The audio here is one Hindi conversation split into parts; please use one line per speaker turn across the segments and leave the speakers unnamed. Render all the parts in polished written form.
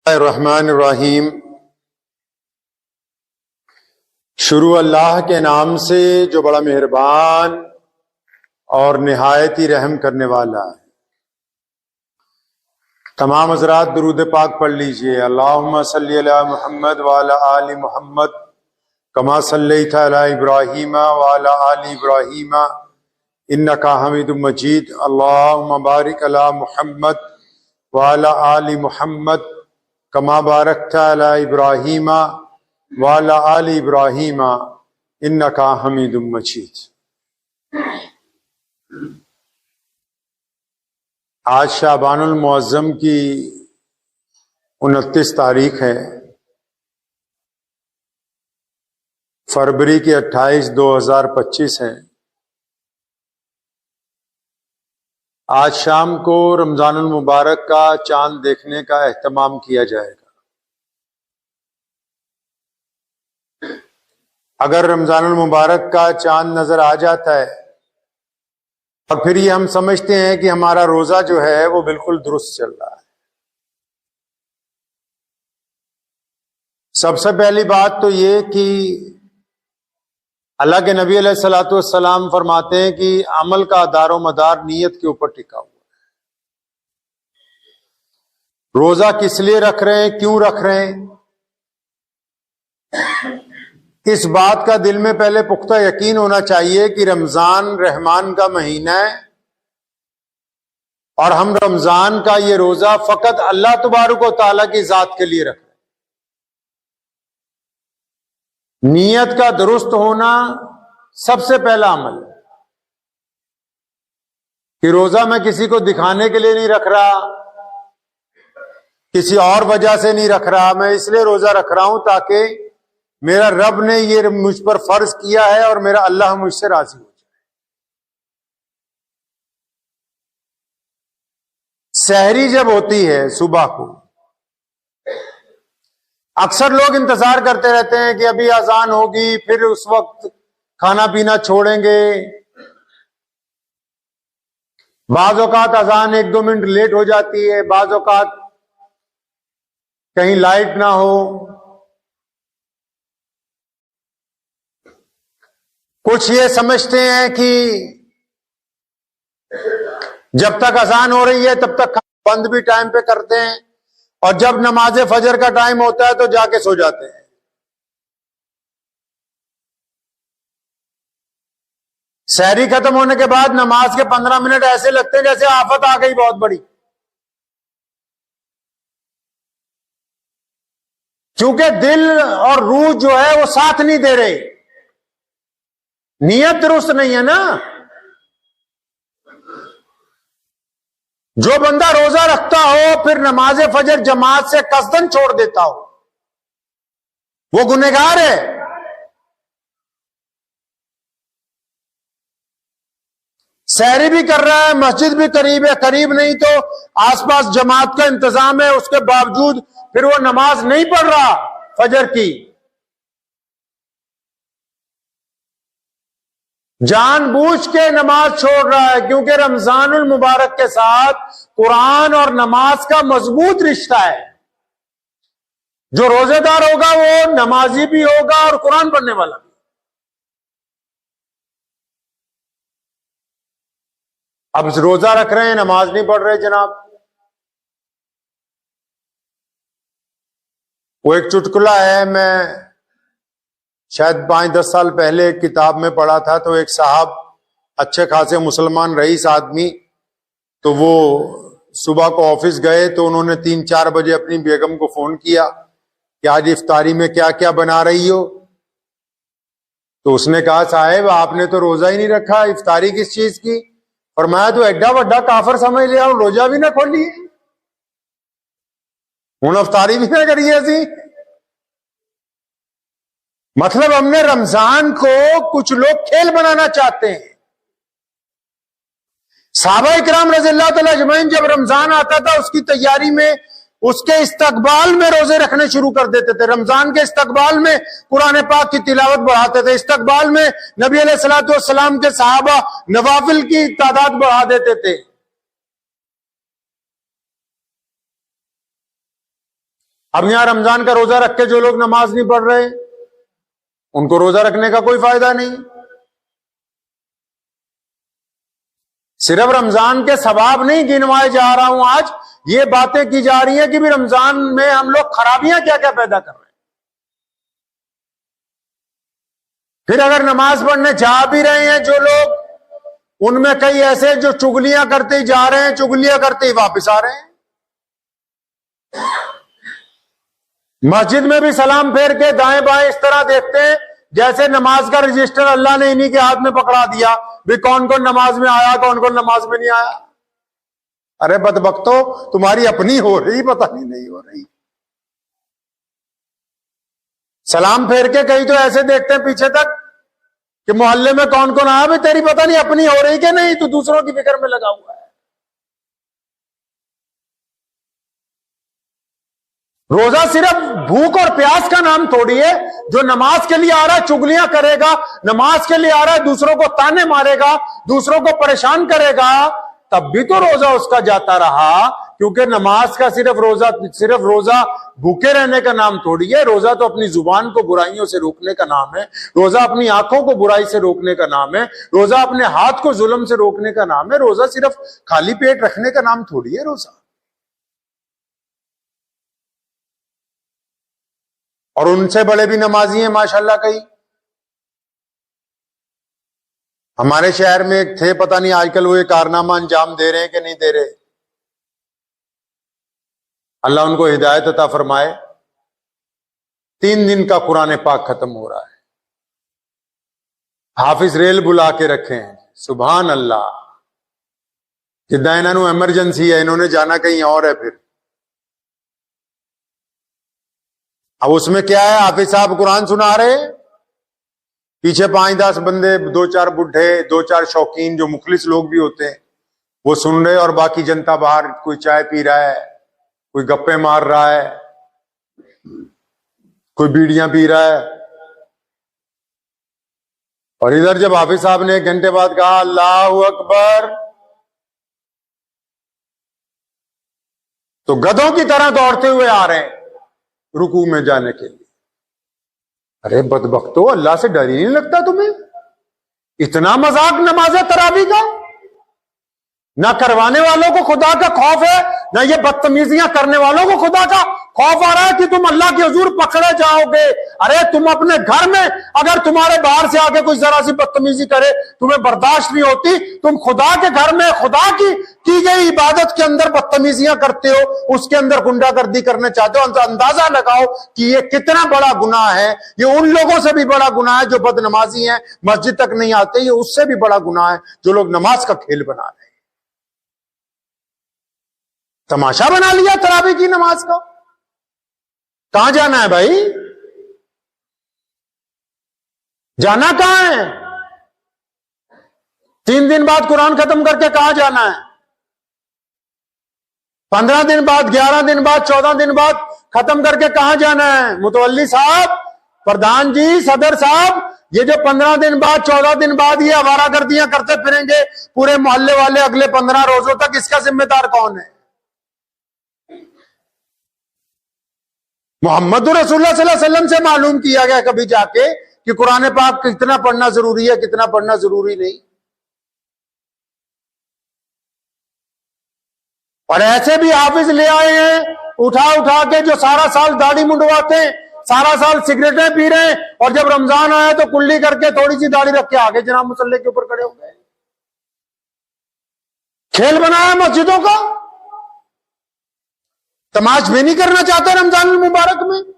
रहमानिर्रहीम। शुरू अल्लाह के नाम से जो बड़ा मेहरबान और निहायत ही रहम करने वाला है। तमाम हज़रात दुरूद पाक पढ़ लीजिए। अल्लाहुम्मा सल्ली अला मुहम्मद व अला आलि मुहम्मद कमा सल्लैता अला इब्राहीम व अला आलि इब्राहीम इन्नका हमीदुम मजीद। अल्लाहुम्मा बारिक अला मुहम्मद व अला आलि मुहम्मद कमा बारकता अला इब्राहीम व अला आलि इब्राहीम इन्नका हमीदुम मजीद। आज शाबानुल मुअज़्ज़म की 29 तारीख है। फरवरी की 28 2025 है। आज शाम को रमजानुल मुबारक का चांद देखने का एहतमाम किया जाएगा। अगर रमजानुल मुबारक का चांद नजर आ जाता है और फिर ये हम समझते हैं कि हमारा रोजा जो है वो बिल्कुल दुरुस्त चल रहा है। सबसे पहली बात तो ये कि अल्लाह के नबी अलैहिस्सलातु वस्सलाम फरमाते हैं कि अमल का दारो मदार नीयत के ऊपर टिका हुआ है। रोजा किस लिए रख रहे हैं, क्यों रख रहे हैं, इस बात का दिल में पहले पुख्ता यकीन होना चाहिए कि रमजान रहमान का महीना है और हम रमजान का ये रोजा फकत अल्लाह तबारक व तआला की जात के लिए रख रहे हैं। नीयत का दुरुस्त होना सबसे पहला अमल है कि रोजा मैं किसी को दिखाने के लिए नहीं रख रहा, किसी और वजह से नहीं रख रहा, मैं इसलिए रोजा रख रहा हूं ताकि मेरा रब ने ये मुझ पर फर्ज किया है और मेरा अल्लाह मुझसे राजी हो जाए। सहरी जब होती है सुबह को, अक्सर लोग इंतजार करते रहते हैं कि अभी अजान होगी, फिर उस वक्त खाना पीना छोड़ेंगे। बाज़ औक़ात अजान 1-2 मिनट लेट हो जाती है, बाज़ औक़ात कहीं लाइट ना हो। कुछ ये समझते हैं कि जब तक अजान हो रही है तब तक बंद भी टाइम पे करते हैं और जब नमाज फजर का टाइम होता है तो जाके सो जाते हैं। सहरी खत्म होने के बाद नमाज के 15 मिनट ऐसे लगते हैं जैसे आफत आ गई बहुत बड़ी, क्योंकि दिल और रूह जो है वो साथ नहीं दे रहे, नीयत दुरुस्त नहीं है ना। जो बंदा रोजा रखता हो फिर नमाज फजर जमात से कसदन छोड़ देता हो, वो गुनहगार है। सहरी भी कर रहा है, मस्जिद भी करीब है, करीब नहीं तो आसपास जमात का इंतजाम है, उसके बावजूद फिर वो नमाज नहीं पढ़ रहा फजर की, जानबूझ के नमाज छोड़ रहा है, क्योंकि रमजानुल मुबारक के साथ कुरान और नमाज का मजबूत रिश्ता है। जो रोजेदार होगा वो नमाजी भी होगा और कुरान पढ़ने वाला भी। अब रोजा रख रहे हैं, नमाज नहीं पढ़ रहे जनाब। वो एक चुटकुला है, मैं शायद 5-10 साल पहले एक किताब में पढ़ा था। तो एक साहब अच्छे खासे मुसलमान रईस आदमी, तो वो सुबह को ऑफिस गए तो उन्होंने 3-4 बजे अपनी बेगम को फोन किया कि आज इफ्तारी में क्या क्या बना रही हो। तो उसने कहा साहब आपने तो रोजा ही नहीं रखा, इफ्तारी किस चीज की। फरमाया तो एड्डा वड्डा काफर समझ लिया, रोजा भी ना खोली, हूं इफ्तारी भी ना करिए असी। मतलब हमने रमजान को कुछ लोग खेल बनाना चाहते हैं। सहाबा इकराम रज़ियल्लाहु तआला अजमईन जब रमजान आता था उसकी तैयारी में, उसके इस्तकबाल में रोजे रखने शुरू कर देते थे। रमजान के इस्तकबाल में कुरान पाक की तिलावत बढ़ाते थे, इस्तकबाल में नबी अलैहिस्सलातु वस्सलाम के सहाबा नवाफिल की तादाद बढ़ा देते थे। अब यहां रमजान का रोजा रख के जो लोग नमाज नहीं पढ़ रहे, उनको रोजा रखने का कोई फायदा नहीं। सिर्फ रमजान के सवाब नहीं गिनवाए जा रहा हूं, आज ये बातें की जा रही हैं कि भी रमजान में हम लोग खराबियां क्या क्या पैदा कर रहे हैं। फिर अगर नमाज पढ़ने जा भी रहे हैं जो लोग, उनमें कई ऐसे जो चुगलियां करते ही जा रहे हैं, चुगलियां करते ही वापस आ रहे हैं। मस्जिद में भी सलाम फेर के दाएं बाएं इस तरह देखते हैं जैसे नमाज का रजिस्टर अल्लाह ने इन्हीं के हाथ में पकड़ा दिया, भी कौन कौन नमाज में आया, कौन कौन नमाज में नहीं आया। अरे बदबख्तो, तुम्हारी अपनी हो रही, पता नहीं हो रही। सलाम फेर के कहीं तो ऐसे देखते हैं पीछे तक कि मोहल्ले में कौन कौन आया, भी तेरी पता नहीं अपनी हो रही कि नहीं, तो दूसरों की फिक्र में लगा हुआ है। रोजा सिर्फ भूख और प्यास का नाम थोड़ी है। जो नमाज के लिए आ रहा है चुगलियां करेगा, नमाज के लिए आ रहा है दूसरों को ताने मारेगा, दूसरों को परेशान करेगा, तब भी तो रोजा उसका जाता रहा। क्योंकि नमाज का सिर्फ रोजा भूखे रहने का नाम थोड़ी है। रोजा तो अपनी जुबान को बुराइयों से रोकने का नाम है, रोजा अपनी आंखों को बुराई से रोकने का नाम है, रोजा अपने हाथ को जुल्म से रोकने का नाम है। रोजा सिर्फ खाली पेट रखने का नाम थोड़ी है रोजा। और उनसे बड़े भी नमाजी हैं माशाल्लाह। कई हमारे शहर में एक थे, पता नहीं आजकल वो ये कारनामा अंजाम दे रहे हैं कि नहीं दे रहे। अल्लाह उनको हिदायत अता फरमाए। 3 दिन का कुरान पाक खत्म हो रहा है, हाफिज रेल बुला के रखे हैं। सुभान अल्लाह, जिद्दां इन्होंने एमरजेंसी है, इन्होंने जाना कहीं और है। फिर अब उसमें क्या है, हाफिज साहब कुरान सुना रहे, पीछे 5-10 बंदे, 2-4 बुढ़े, 2-4 शौकीन जो मुखलिस लोग भी होते हैं, वो सुन रहे, और बाकी जनता बाहर कोई चाय पी रहा है, कोई गप्पे मार रहा है, कोई बीड़ियां पी रहा है। और इधर जब हाफिज साहब ने 1 घंटे बाद कहा अल्लाहू अकबर, तो गधों की तरह दौड़ते हुए आ रहे हैं रुकू में जाने के लिए। अरे बदबख्तो, अल्लाह से डर ही नहीं लगता तुम्हें? इतना मजाक नमाज तरावी का। ना करवाने वालों को खुदा का खौफ है, ना ये बदतमीजियां करने वालों को खुदा का खौफ आ रहा है कि तुम अल्लाह के हुजूर पकड़े जाओगे। अरे तुम अपने घर में अगर तुम्हारे बाहर से आके कोई जरा सी बदतमीजी करे तुम्हें बर्दाश्त नहीं होती, तुम खुदा के घर में खुदा की गई इबादत के अंदर बदतमीजियां करते हो, उसके अंदर गुंडागर्दी करने चाहते हो। अंदाजा लगाओ कि ये कितना बड़ा गुनाह है। ये उन लोगों से भी बड़ा गुनाह है जो बदनमाजी है, मस्जिद तक नहीं आते। ये उससे भी बड़ा गुनाह है जो लोग नमाज का खेल बना रहे हैं। तमाशा बना लिया तरावी की नमाज का। कहां जाना है भाई? जाना कहां है? 3 दिन बाद कुरान खत्म करके कहां जाना है? 15 दिन बाद, 11 दिन बाद, 14 दिन बाद खत्म करके कहां जाना है? मुतवल्ली साहब, प्रधान जी, सदर साहब, ये जो 15 दिन बाद, 14 दिन बाद ये आवारागर्दियां करते फिरेंगे पूरे मोहल्ले वाले अगले 15 रोजों तक, इसका जिम्मेदार कौन है? मोहम्मद रसूलुल्लाह सल्लल्लाहु अलैहि वसल्लम से मालूम किया गया कभी जाके कि कुरान पाक कितना पढ़ना जरूरी है, कितना पढ़ना जरूरी नहीं। और ऐसे भी हाफिज ले आए हैं उठा उठा के, जो सारा साल दाढ़ी मुंडवाते हैं, सारा साल सिगरेटें पी रहे हैं, और जब रमजान आया तो कुल्ली करके थोड़ी सी दाढ़ी रख के आगे जनाब मुसल्ले के ऊपर खड़े हो गए। खेल बनाया मस्जिदों का। तमाश भी नहीं करना चाहते रमजान मुबारक में।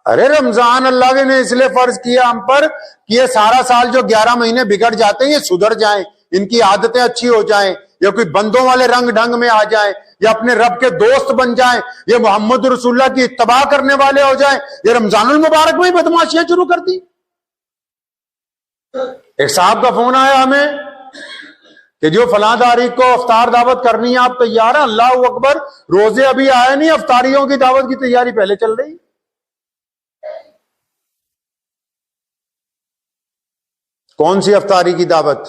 अरे रमजान अल्लाह ने इसलिए फर्ज किया हम पर कि ये सारा साल जो 11 महीने बिगड़ जाते हैं ये सुधर जाएं, इनकी आदतें अच्छी हो जाएं, या कोई बंदों वाले रंग ढंग में आ जाएं, या अपने रब के दोस्त बन जाएं, ये मोहम्मद रसूलुल्लाह की इत्तबा करने वाले हो जाएं। ये रमजानुल मुबारक में ही बदमाशियां शुरू कर दी। एक साहब का फोन आया हमें कि जो फलां तारीख को अफ्तार दावत करनी है, आप तैयार हैं? अल्लाह अकबर, रोजे अभी आए नहीं, अफ्तारियों की दावत की तैयारी पहले चल रही। कौन सी अफ्तारी की दावत?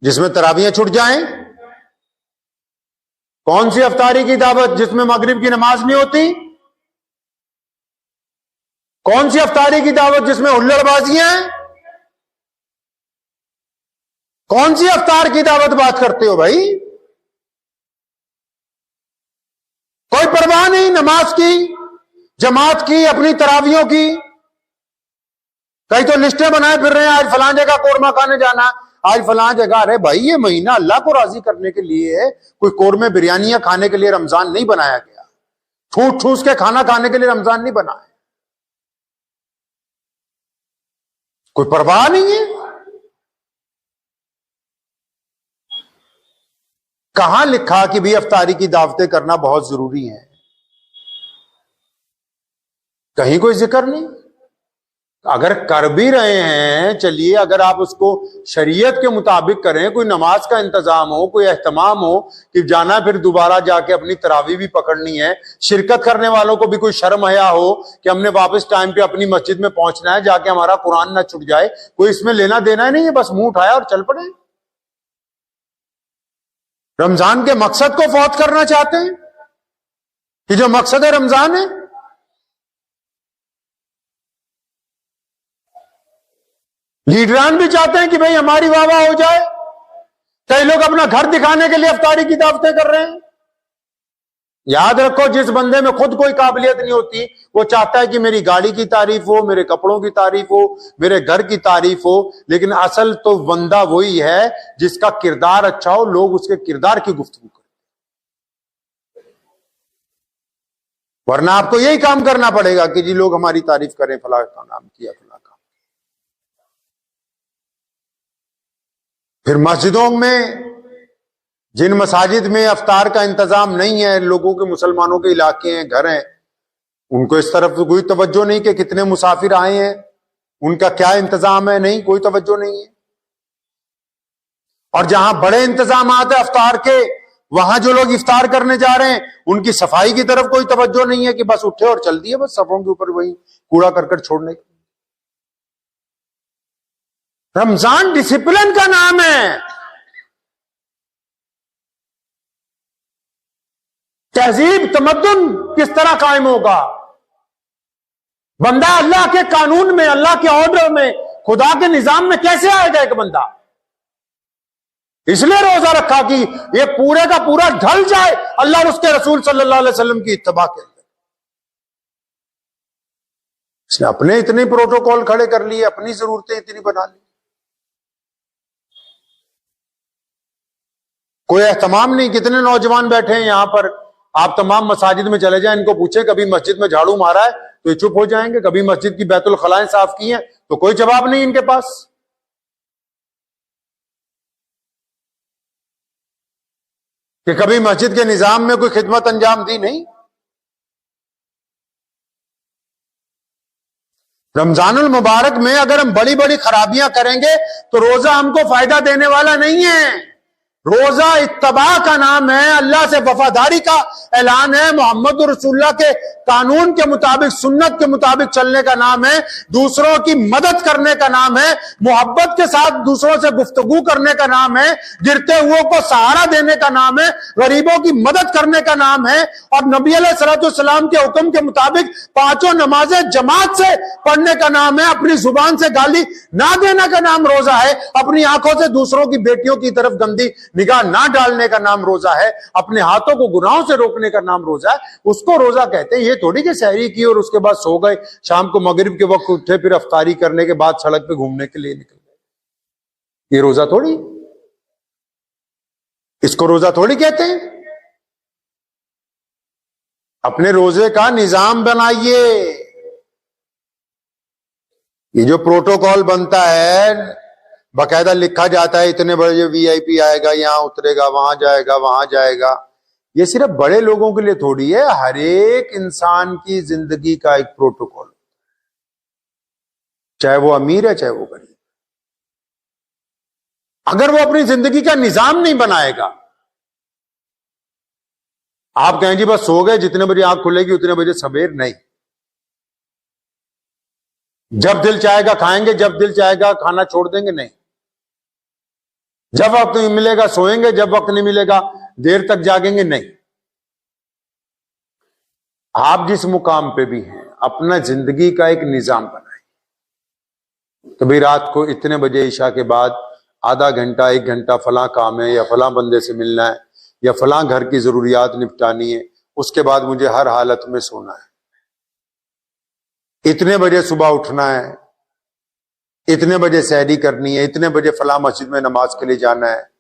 जिसमें तरावियां छूट जाएं? कौन सी इफ्तारी की दावत जिसमें मगरिब की नमाज नहीं होती? कौन सी इफ्तारी की दावत जिसमें हुल्लड़बाजियां हैं? कौन सी इफ्तार की दावत बात करते हो भाई? कोई परवाह नहीं नमाज की, जमात की, अपनी तरावियों की। कई तो लिस्टें बनाए फिर रहे हैं, आज फलां जगह कोरमा खाने जाना, आज फलां जगह। अरे भाई ये महीना अल्लाह को राजी करने के लिए है, कोई कोरमे बिरयानियां खाने के लिए रमजान नहीं बनाया गया। ठूस ठूस के खाना खाने के लिए रमजान नहीं बना है। कोई परवाह नहीं है। कहां लिखा कि भी इफ्तारी की दावतें करना बहुत जरूरी है? कहीं कोई जिक्र नहीं। अगर कर भी रहे हैं, चलिए, अगर आप उसको शरीयत के मुताबिक करें, कोई नमाज का इंतजाम हो, कोई एहतमाम हो कि जाना फिर दोबारा जाके अपनी तरावी भी पकड़नी है, शिरकत करने वालों को भी कोई शर्म हया हो कि हमने वापस टाइम पे अपनी मस्जिद में पहुंचना है, जाके हमारा कुरान ना छूट जाए, कोई इसमें लेना देना नहीं है, बस मुंह उठाया और चल पड़े। रमजान के मकसद को फौत करना चाहते हैं कि जो मकसद है रमजान है। लीडरान भी चाहते हैं कि भाई हमारी वाह वाह हो जाए। कई लोग अपना घर दिखाने के लिए इफ्तारी की दावतें कर रहे हैं। याद रखो, जिस बंदे में खुद कोई काबिलियत नहीं होती, वो चाहता है कि मेरी गाड़ी की तारीफ हो, मेरे कपड़ों की तारीफ हो, मेरे घर की तारीफ हो। लेकिन असल तो बंदा वही है जिसका किरदार अच्छा हो, लोग उसके किरदार की गुफ्तगू करें। वरना आपको यही काम करना पड़ेगा कि जी लोग हमारी तारीफ करें, फला का नाम किया, फला का। फिर मस्जिदों में, जिन मसाजिद में अफ्तार का इंतजाम नहीं है, लोगों के, मुसलमानों के इलाके हैं, घर हैं, उनको इस तरफ कोई तवज्जो नहीं कि कितने मुसाफिर आए हैं, उनका क्या इंतजाम है, नहीं, कोई तवज्जो नहीं है। और जहां बड़े इंतजाम है अफ्तार के, वहां जो लोग इफ्तार करने जा रहे हैं, उनकी सफाई की तरफ कोई तवज्जो नहीं है कि बस उठे और चल दिए, बस सफों के ऊपर वही कूड़ा करकट छोड़ने के। रमजान डिसिप्लिन का नाम है। तहजीब, तमद्दुन किस तरह कायम होगा? बंदा अल्लाह के कानून में, अल्लाह के ऑर्डर में, खुदा के निजाम में कैसे आएगा एक बंदा? इसलिए रोजा रखा कि ये पूरे का पूरा ढल जाए अल्लाह और उसके रसूल सल्लल्लाहु अलैहि वसल्लम की इत्तबा के अंदर। इसने अपने इतने प्रोटोकॉल खड़े कर लिए, अपनी जरूरतें इतनी बना ली, कोई एहतमाम नहीं। कितने नौजवान बैठे हैं यहां पर, आप तमाम मसाजिद में चले जाएं, इनको पूछे कभी मस्जिद में झाड़ू मारा है तो ये चुप हो जाएंगे। कभी मस्जिद की बैतुल खलाएं साफ की हैं तो कोई जवाब नहीं इनके पास। कि कभी मस्जिद के निजाम में कोई खिदमत अंजाम दी, नहीं। रमजानुल मुबारक में अगर हम बड़ी बड़ी खराबियां करेंगे तो रोजा हमको फायदा देने वाला नहीं है। रोजा इत्तबा का नाम है, अल्लाह से वफादारी का ऐलान है, मोहम्मद रसूलुल्लाह के कानून के मुताबिक, सुन्नत के मुताबिक चलने का नाम है, दूसरों की मदद करने का नाम है, मोहब्बत के साथ दूसरों से गुफ्तगू करने का नाम है, गिरते हुओं को सहारा देने का नाम है, गरीबों की मदद करने का नाम है। और नबी अलैहिस्सलाम के हुक्म के मुताबिक पांचों नमाजें जमात से पढ़ने का नाम है। अपनी जुबान से गाली ना देने का नाम रोजा है। अपनी आंखों से दूसरों की बेटियों की तरफ गंदी निगाह ना डालने का नाम रोजा है। अपने हाथों को गुनाहों से रोकने का नाम रोजा है। उसको रोजा कहते हैं। ये थोड़ी कि सहरी की और उसके बाद सो गए, शाम को मगरिब के वक्त उठे, फिर अफ्तारी करने के बाद सड़क पे घूमने के लिए निकल गए। ये रोजा थोड़ी, इसको रोजा थोड़ी कहते हैं। अपने रोजे का निजाम बनाइए। ये जो प्रोटोकॉल बनता है, बाकायदा लिखा जाता है इतने बड़े वीआईपी आएगा, यहां उतरेगा, वहां जाएगा, वहां जाएगा, ये सिर्फ बड़े लोगों के लिए थोड़ी है। हर एक इंसान की जिंदगी का एक प्रोटोकॉल, चाहे वो अमीर है चाहे वो गरीब। अगर वो अपनी जिंदगी का निजाम नहीं बनाएगा, आप कहें जी बस सो गए, जितने बजे आंख खुलेगी उतने बजे सवेर, नहीं। जब दिल चाहेगा खाएंगे, जब दिल चाहेगा खाना छोड़ देंगे, नहीं। जब वक्त मिलेगा सोएंगे, जब वक्त नहीं मिलेगा देर तक जागेंगे, नहीं। आप जिस मुकाम पे भी हैं अपना जिंदगी का एक निजाम बनाएं। कभी रात को इतने बजे ईशा के बाद आधा घंटा 1 घंटा फलां काम है या फलां बंदे से मिलना है या फलां घर की जरूरियात निपटानी है, उसके बाद मुझे हर हालत में सोना है। इतने बजे सुबह उठना है, इतने बजे सहरी करनी है, इतने बजे फलां मस्जिद में नमाज के लिए जाना है,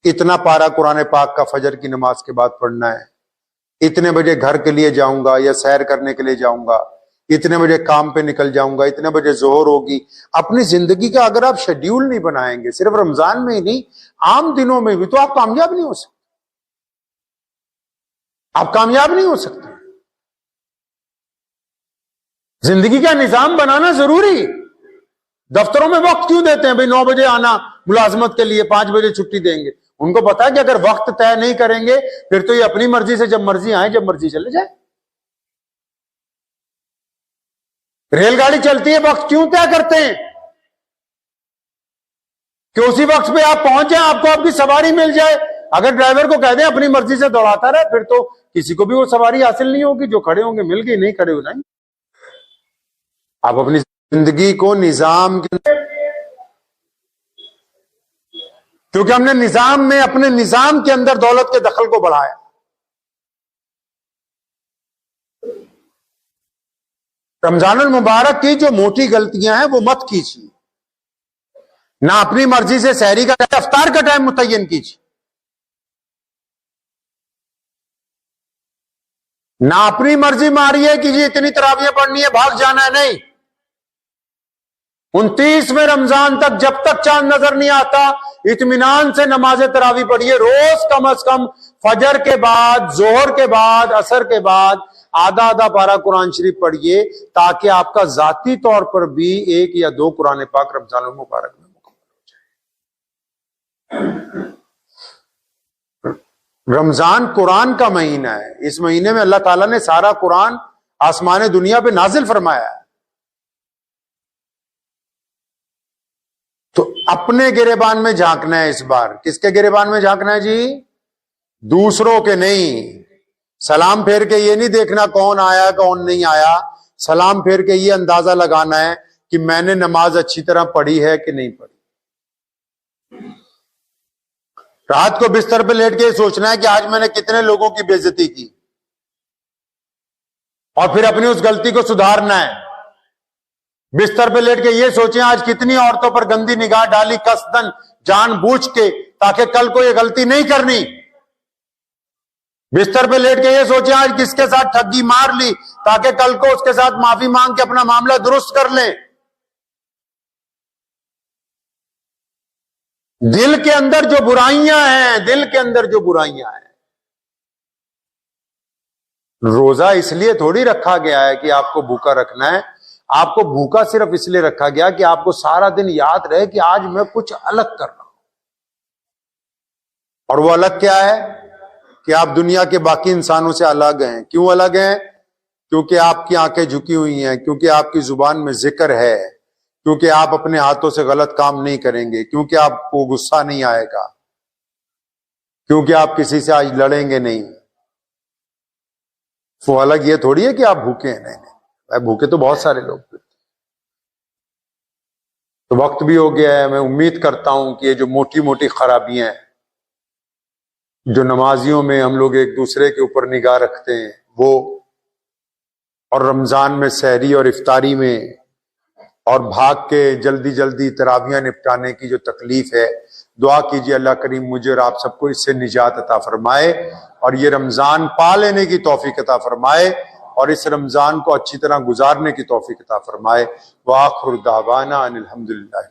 इतना पारा कुरान पाक का फजर की नमाज के बाद पढ़ना है, इतने बजे घर के लिए जाऊंगा या सैर करने के लिए जाऊंगा, इतने बजे काम पे निकल जाऊंगा, इतने बजे जोहर होगी। अपनी जिंदगी का अगर आप शेड्यूल नहीं बनाएंगे, सिर्फ रमजान में ही नहीं आम दिनों में भी, तो आप कामयाब नहीं हो सकते। आप कामयाब नहीं हो सकते। जिंदगी का निजाम बनाना जरूरी। दफ्तरों में वक्त क्यों देते हैं भाई 9 बजे आना मुलाजमत के लिए, 5 बजे छुट्टी देंगे। उनको पता है कि अगर वक्त तय नहीं करेंगे फिर तो ये अपनी मर्जी से जब मर्जी आए जब मर्जी चले जाए। रेलगाड़ी चलती है, वक्त क्यों तय करते हैं कि उसी वक्त पे आप पहुंच जाए, आपको आपकी सवारी मिल जाए। अगर ड्राइवर को कह दें अपनी मर्जी से दौड़ाता रहे फिर तो किसी को भी वो सवारी हासिल नहीं होगी। जो खड़े होंगे मिल गई, नहीं खड़े हो नहीं। आप अपनी जिंदगी को निजाम के, क्योंकि हमने निजाम में अपने निजाम के अंदर दौलत के दखल को बढ़ाया। रमजानुल मुबारक की जो मोटी गलतियां हैं वो मत कीजिए। ना अपनी मर्जी से सहरी का इफ्तार का टाइम मुतय्यन कीजिए, ना अपनी मर्जी मारिए कि जी इतनी तरावियां पढ़नी है, भाग जाना है। नहीं, 29वें रमजान तक जब तक चांद नजर नहीं आता इत्मीनान से नमाज तरावी पढ़िए। रोज कम से कम फजर के बाद, जोहर के बाद, असर के बाद आधा आधा पारा कुरान शरीफ पढ़िए, ताकि आपका जाती तौर पर भी 1 या 2 कुरान पाक रमजानुल मुबारक में मुकम्मल हो जाए। रमजान कुरान का महीना है। इस महीने में अल्लाह ताला ने सारा कुरान आसमान दुनिया पे नाजिल फरमाया है। तो अपने गिरेबान में झांकना है इस बार। किसके गिरेबान में झांकना है जी? दूसरों के नहीं। सलाम फेर के ये नहीं देखना कौन आया कौन नहीं आया। सलाम फेर के ये अंदाजा लगाना है कि मैंने नमाज अच्छी तरह पढ़ी है कि नहीं पढ़ी। रात को बिस्तर पे लेट के सोचना है कि आज मैंने कितने लोगों की बेइज्जती की, और फिर अपनी उस गलती को सुधारना है। बिस्तर पे लेट के ये सोचें आज कितनी औरतों पर गंदी निगाह डाली कसदन जानबूझ के, ताकि कल को ये गलती नहीं करनी। बिस्तर पे लेट के ये सोचें आज किसके साथ ठगी मार ली, ताकि कल को उसके साथ माफी मांग के अपना मामला दुरुस्त कर लें। दिल के अंदर जो बुराइयां हैं, दिल के अंदर जो बुराइयां हैं, रोजा इसलिए थोड़ी रखा गया है कि आपको भूखा रखना है। आपको भूखा सिर्फ इसलिए रखा गया कि आपको सारा दिन याद रहे कि आज मैं कुछ अलग कर रहा हूं। और वो अलग क्या है कि आप दुनिया के बाकी इंसानों से अलग हैं। क्यों अलग हैं? क्योंकि आपकी आंखें झुकी हुई हैं, क्योंकि आपकी जुबान में जिक्र है, क्योंकि आप अपने हाथों से गलत काम नहीं करेंगे, क्योंकि आपको गुस्सा नहीं आएगा, क्योंकि आप किसी से आज लड़ेंगे नहीं। वो अलग ये थोड़ी है कि आप भूखे हैं। नहीं, भूखे तो बहुत सारे लोग। तो वक्त भी हो गया है। मैं उम्मीद करता हूं कि ये जो मोटी मोटी खराबियां हैं जो नमाजियों में हम लोग एक दूसरे के ऊपर निगाह रखते हैं वो, और रमजान में सहरी और इफ्तारी में और भाग के जल्दी जल्दी तरावियां निपटाने की जो तकलीफ है, दुआ कीजिए अल्लाह करीम मुझे और आप सबको इससे निजात अता फरमाए और ये रमजान पा लेने की तौफीक अता फरमाए और इस रमजान को अच्छी तरह गुजारने की तौफीक अता फरमाए। व आखिर दावाना अनिल हम्दुलिल्लाह।